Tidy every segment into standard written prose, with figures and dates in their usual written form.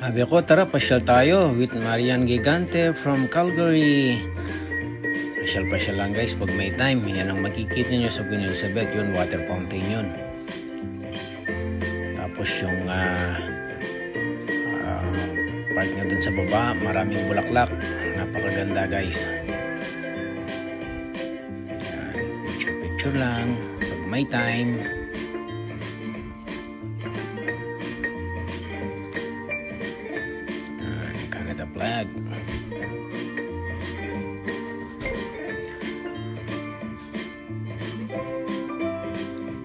Sabi ko, tara, pasyal tayo with Marian Gigante from Calgary. Pasyal-pasyal lang guys pag may time. Yan ang makikita nyo sa Queen Elizabeth. Yun, water fountain yun. Tapos yung park nyo dun sa baba, maraming bulaklak. Napakaganda guys. Yan, picture-picture lang pag may time. Canada flag.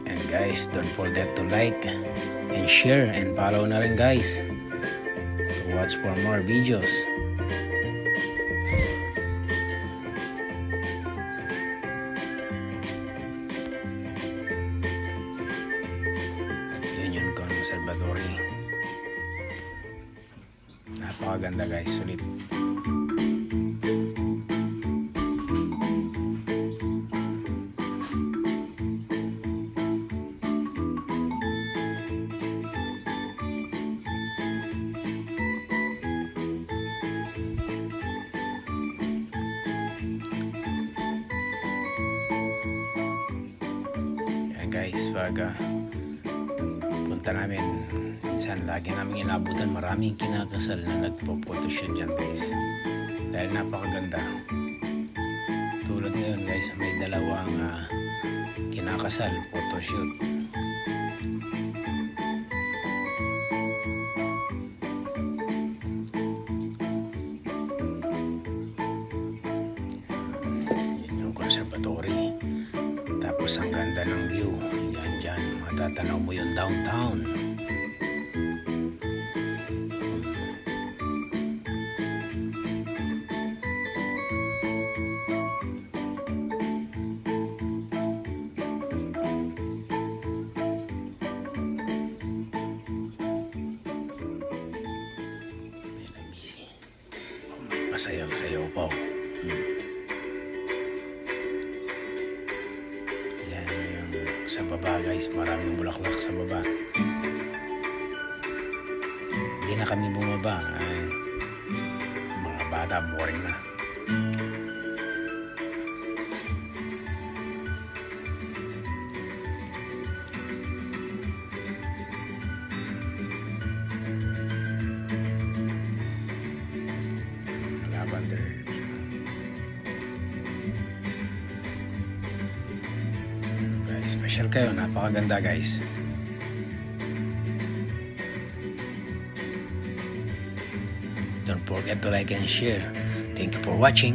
And guys, don't forget to like and share and follow na rin guys to watch for more videos. Yun yung conservatory. Napakaganda guys, sulit. Yan guys, pag punta namin, minsan lagi namin inabutan, maraming kinakasal na nagpo-photoshoot dyan guys dahil napakaganda. Tulad ngayon guys, may dalawang kinakasal photoshoot. Yun yung conservatory. Tapos ang ganda ng view. Yan dyan, matatanaw mo yung downtown. Masayaw-sayaw pa. Yan yung sa baba guys, maraming bulaklak sa baba. Hindi na kami bumaba. Mga bata, boring na. Lavender. Guys, special kayo, napakaganda guys. Don't forget to like and share. Thank you for watching.